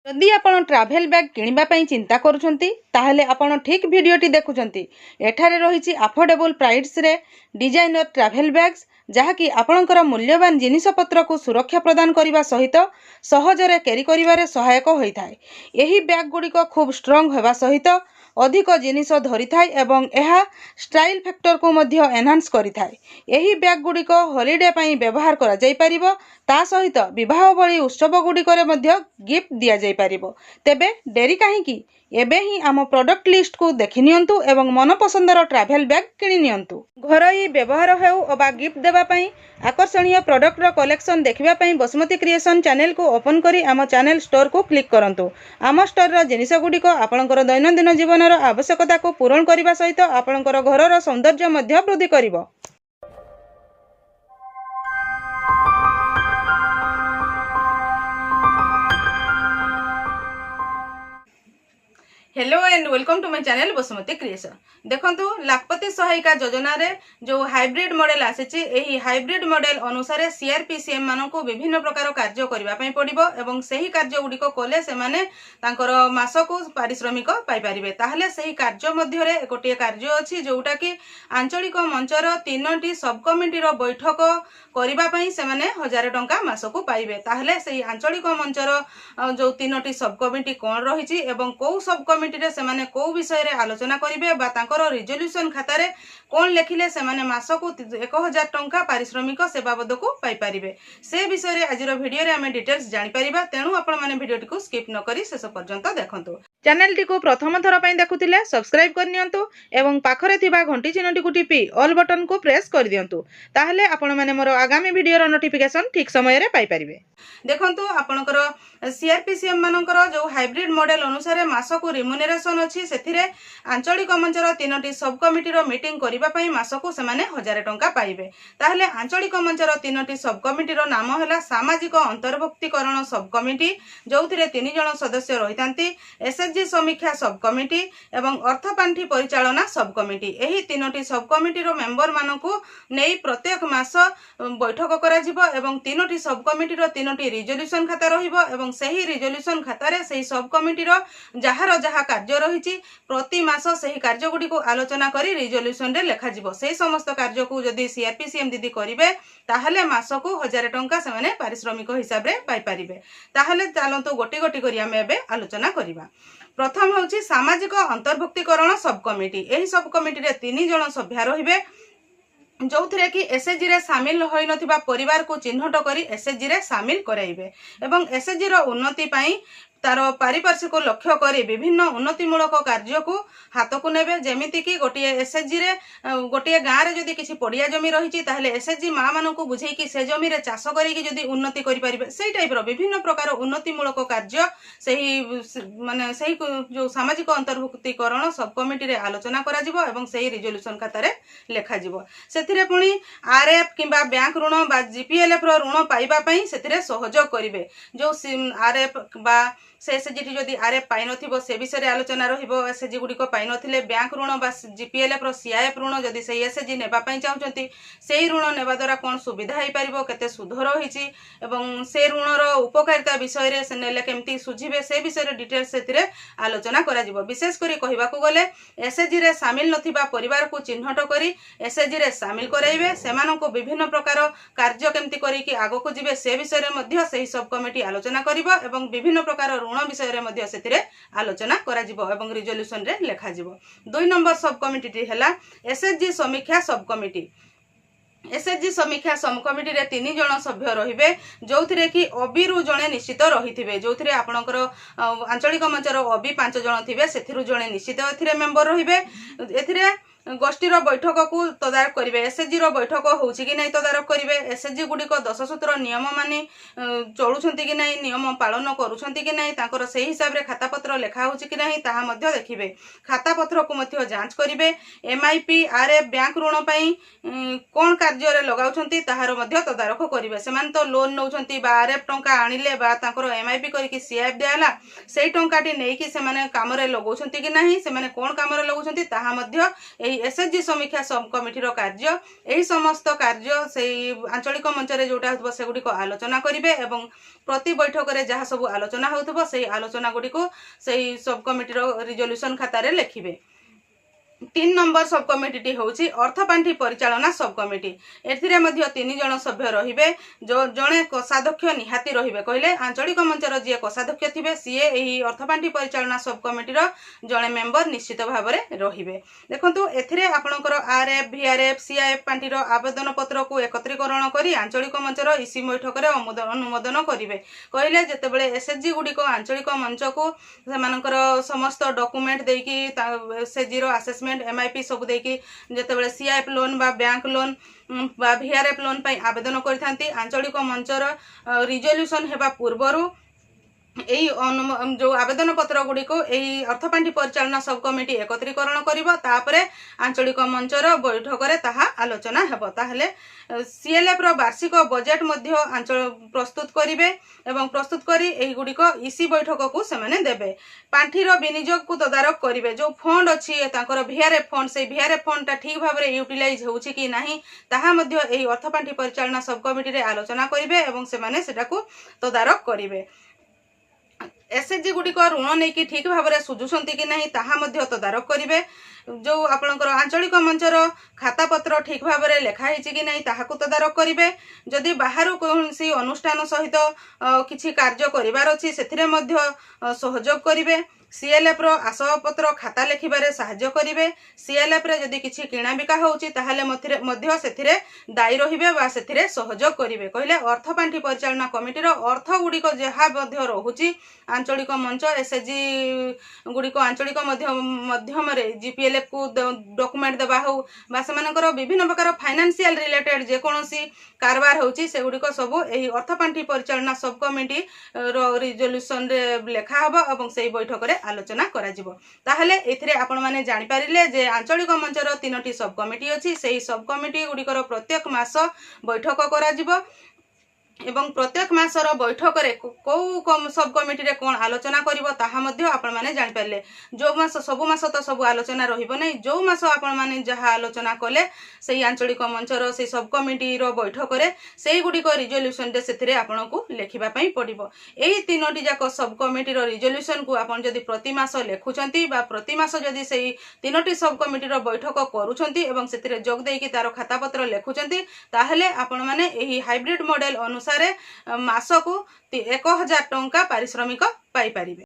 जदि आपण travel bag किनिबा पई चिंता करूछंती ताहले आपण ठीक वीडियोटी देखुछंती। एठारे रहिछि अफोर्डेबल प्राइस रे डिजाइनर ट्रैवल बैग्स जहाँकि आपणकर मूल्यवान जिनिसपत्र को सुरक्षा प्रदान करने सहित सहजरे कैरी करिवारे सहायक होइथाय। एही बैग गुड़िक खूब स्ट्रंग होगा सहित अधिक जिनिस धरी थाए एवं यह स्टाइल फैक्टर को मध्य एनहांस करिथाय। एही बैग गुड़िक हॉलिडे पई व्यवहार करा जाई परिबो, ता सहित विवाह भली उत्सव गुड़िकरे मध्य गिफ्ट दिया जाई परिबो। तेबे डेरी काहेकि एबे ही आम प्रोडक्ट लिस्ट को देखि नियंतु एवं मनपसंदर ट्रैवल बैग किनि नियंतु। घरोई व्यवहार हेउ अबा गिफ्ट देबा पई आकर्षणीय प्रोडक्ट रो कलेक्शन देखिबा पई बसुमती क्रिएशन चैनल को ओपन करी आम चैनल स्टोर को क्लिक करंतु। आम स्टोर रो जिनिस गुड़िक आपणकर दैनंदिन जीवन रो आवश्यकता को पूरण करने सहित आपणकर घरर सौंदर्य मध्य वृद्धि करिवो। Hello and welcome to my channel Basumati creation. देखंतु लाखपति सहायिका योजना रे जो हाइब्रिड मॉडल आसीची, एही हाइब्रिड मॉडल अनुसार सीआरपीसीएम मानन को विभिन्न प्रकार कार्य करिबा पई पड़िबो एवं सेही कार्य गुडी को कोले से माने तांकर मासको पारिश्रमिक पाई परिबे। ताहले सेही कार्य मध्य रे गोटे कार्य अछि जोटा कि आंचलिक मंचर 3टी सब कमिटी रो बैठक करिबा पई से माने 1000 टंका मासको पाइबे। ताहले सेही आंचलिक मंचर जो 3टी सब कमिटी कोन रहिछि एवं को सब कमिटी से माने को विषय रे आलोचना करिवे बा तांकर रिजोल्यूशन खाता रे कोन लेखिले से माने मासको 1000 टंका पारिश्रमिक से बाबद को पाई परिबे, से विषय रे आजिरो वीडियो रे हमें डिटेल्स जानि परिबा। तेनु आपण माने वीडियोटी को स्किप न करी शेष पर्यंत देखंतु। चैनल टी को प्रथम थर पई देखुथिले सब्सक्राइब कर नियंतु एवं पाखरे थिबा घंटी चिन्हटी को टिपी ऑल बटन को प्रेस कर दियंतु, ताहले आपण माने मोर आगामी वीडियो रो नोटिफिकेशन ठीक समय रे पाई परिबे। देखंतु आपणकर सीआरपीसीएम मानकर जो हाइब्रिड मॉडल अनुसार मासको रिम्यूनरेशन अछि, सेथिरे आंचलिक मंचर 3टी सब कमिटी रो मीटिंग करिबा पई मासको से माने 1000 टंका पाइबे। ताहले आंचलिक मंचर 3टी सब कमिटी रो नाम हैला सामाजिक अंतर्भुक्तिकरण सब कमिटी, जोथिरे 3 जण सदस्य रहितांती, एसएचजी समीक्षा सब कमिटी एवं अर्थपांठी परिचालना सब कमिटी। एही 3टी सब कमिटी रो मेंबर मानकु नेई प्रत्येक मास बैठक करा जिवो एवं 3टी सब कमिटी रो 3टी रिजोल्यूशन खाता रहिबो एवं सही रिजोल्यूशन खाता रे सही सब कमिटी रो जहार जहा कार्य रहिछि प्रति मास सही कार्य गुडी को आलोचना करी रिजोल्यूशन रे लेखा जिवो। सही समस्त कार्य को जदी सीआरपीसीएम दीदी करिवे ताहले मासको 1000 टंका से माने पारिश्रमिक हिसाब रे पाई परिबे। ताहले चलंतु गोटी गोटी करी हमें एबे आलोचना करिबा। प्रथम होछि सामाजिक अंतर्भुक्तिकरण सब कमिटी। एही सब कमिटी रे 3 जण सभ्य रहिबे, जो थे कि एसएचजी रे सामिल होई नथिबा परिवार को चिन्हट करी एसएचजी रे सामिल कराइबे एवं एसएचजी रो उन्नति पाई तार पारिपार्श्विक लक्ष्य करी विभिन्न उन्नतिमूलक कार्य को हाथ को नेबे। जेमिति कि गोटे एसएचजी रे गोटे गाँव रे जदि किछि पड़िया जमी रही ताहले एसएचजी माँ मान को बुझे कि से जमी रे चाष करी जदि उन्नति करि परिबे, सेही टाइप रो विभिन्न प्रकार उन्नतिमूलक कार्य सही माने सही जो सामाजिक अंतर्भुक्तिकरण सब कमिटी रे आलोचना करा जिवो एवं सही रिजोल्यूशन खाता रे लेखा जिवो। सेथिरे पुणी आरएफ किंबा बैंक ऋण बा जीपीएलएफ रो ऋण पाइबा पई सेथिरे सहयोग करिवे। जो आरएफ बा से एसएचजी जदि आरएफ पाई नथिबो से विषय रे आलोचना रहिबो। एसएचजी गुडी को पाई नथिले बैंक ऋण बा जीपीएलएफ रो सीआईएफ ऋण जदि से एसएचजी नेबा पई चाहउचंती सेही ऋण नेबा द्वारा कोन सुविधा हेई परिबो, केते सुध रहिछि एवं से ऋण रो उपकारिता विषय रे से नेले केमती सुझिबे से विषय रे डिटेल्स सेथिरे आलोचना करा जिवो। विशेष करी कहिबा को गले एसएचजी रे शामिल नथिबा परिवार को चिन्हट करी एसएचजी रे शामिल कराइबे, सेमानन को विभिन्न प्रकार कार्य केमती करी कि आगो को जिवे से विषय रे मध्य सही सब कमिटी आलोचना करिवो एवं विभिन्न प्रकार ऋण विषय रे मध्य सेथिरे आलोचना करा जिवो एवं रिजोल्यूशन रे लेखा जिवो। 2 नंबर सब कमिटी टी हैला एसएचजी समीक्षा सब कमिटी। एसएचजी समीक्षा सब कमिटी रे 3 जण सभ्य रहिबे, जो थिरे कि ओबी रु जणे निश्चित रहिथिबे। जो थिरे आपणकर आंचलिक मंचर ओबी 5 जण थिबे, सेथिरु जणे निश्चित एथिरे मेंबर रहिबे। एथिरे गोष्ठी बैठक को तदारक करेंगे। एसएचजी बैठक होउछि कि नहीं तदारक करेंगे। एसएचजी गुड़िक 10 सूत्र नियम मानि चलुछंती कि नहीं, नियम पालन करुछंती कि नहीं, तांकर सही हिसाब रे खाता पत्र लेखा होछि कि नहीं ताहा मध्य देखिबे। खाता पत्र को मध्य जांच करेंगे। एमआईपी आरएफ बैंक ऋण पई कोन कार्य रे लगाउछंती ताहार मध्य तदारक करेंगे। सेमान तो लोन नउछंती बा आरएफ टंका आनिले बा तांकर एमआईपी करिकि सीआईएफ देला सेही टंकाटी नेकी सेमाने काम रे लगाउछंती कि नहीं, सेमाने कोन काम रे लगाउछंती ताहा मध्य एही एसएचजी समीक्षा सब कमिटीर कार्य यही समस्त कार्य से आंचलिक मंचरे जोटा होतबो सेगुडी को आलोचना करिवे एवं प्रति बैठक रे जहाँ सब आलोचना होतबो सेही आलोचना गुडी को सेही सब कमिटीर रिजोल्यूशन खातारे लिखिबे। 3 नंबर सब कमिटी होची अर्थपांठी परिचालना सब कमिटी। एथिरे मध्य 3 जन सभ्य रहिबे जो जणे कोषाध्यक्ष निहाती रहिबे कहले आंचलिक मंचर जे कोषाध्यक्ष थिबे सीए एही अर्थपांठी परिचालना सब कमिटीर जणे मेंबर निश्चित भाव में रहिबे। देखंतु एथिरे आपणकर आरएफ वीआरएफ सीआईएफ पांटीर आवेदन पत्र को एकत्रीकरण करी आंचलिक मंचर ईसी बैठक रे अनुमोदन करिवे। कहले जेतेबेले एसएचजी गुडी को आंचलिक मंच को सेमानकर समस्त डॉक्यूमेंट देकी एसएचजी रो असेसमेंट एमआईपी सब देकी जेतेबेले सीआईएफ लोन बा बैंक लोन बा वीआरएफ लोन पई आवेदन करिथांती आंचलिक मंचर रिजोल्यूशन हेबा पूर्वरु यही जो आवेदन पत्र गुड़ी को यही अर्थपांठी परिचालना सब कमिटी एकत्रीकरण करिबो तापरे आंचलिक मंचर बैठक रे ताहा आलोचना हेबो। ताहले सीएलएफ रो वार्षिक बजेट मध्य आंचल प्रस्तुत करिवे एवं प्रस्तुत करी एही गुडी को ईसी बैठक को सेमाने देबे। पांठीर विनियोग को तदारक करिवे जो फंड अछि तांकर वीआरएफ फंड से वीआरएफ फंड ता ठीक भाबरे यूटिलाइज होउछि कि नाही ताहा मध्य एही अर्थपांठी परिचालना सब कमिटी रे आलोचना करिवे एवं सेमाने सेटा को तदारक करिवे। एसएचजी गुडी को ऋण नहीं कि ठीक भाव में सुझुंट कि नहीं ताहा मध्य तदारक करिवे। जो आपणकर आंचलिक मंचर खाता पत्र ठीक भाव में लेखाई कि नहीं ताहाकु तदारक करिवे। जदि बाहर कोनसी अनुष्ठान सहित किछि कार्य करिवार अछि सेथिरे मध्य सहयोग करिवे। सीएलएफ रो आसव पत्र खाता लेखिबारे सहाय्य करिवे। सीएलएफ रे जदि किछि किणा बिका होउछि ताहाले मध्य सेथिरे दायी रहिबे बा सेथिरे सहयोग करिवे। कहले अर्थपांठी परिचालना कमिटीर अर्थ गुडी को जहा मध्य रहुछि आंचलिक मंच एसएचजी गुडी को आंचलिक मध्यम रे जीपीएलएफ को डॉक्यूमेंट देबा हो बा सेमानकर विभिन्न प्रकार फाइनेंशियल रिलेटेड जे कोनोसी कारबार होउछि से गुडी को सब एही अर्थपांठी परिचालना सब कमिटी रो रिजोल्यूशन रे लेखा हबो एवं सेही बैठक रे आलोचना करा जिवो। ताहले एथिरे आपण माने जानि पारिले जे आंचलिक मंचर 3टी सब कमिटी अछि सेही सब कमिटी गुडीकर प्रत्येक मास बैठक करा जिवो एवं प्रत्येक मासर बैठक रे को सब कमिटी रे कोन आलोचना करिवो ताहा मध्य आपण माने जानि पारले। जो मास सबु मास तो सब आलोचना रहिबो नै जो मास आपण माने जहा आलोचना कले सेही आंचलिक मंचर से सब कमिटी रो बैठक रे सेही गुडी को रिजोल्यूशन दे सेथिरे आपण को लेखिबा पई पडिबो। एही 3टी जाक सब कमिटी रो रिजोल्यूशन को आपण जदी प्रति मास लेखुचंती बा प्रति मास जदी सेही 3टी सब कमिटी रो बैठक करूचंती एवं सेथिरे जोग देकी तारो खाता पत्र लेखुचंती ताहले आपण माने एही हाइब्रिड मॉडल अनुसार मासकु 1000 टंका पारिश्रमिक पाई परिबे।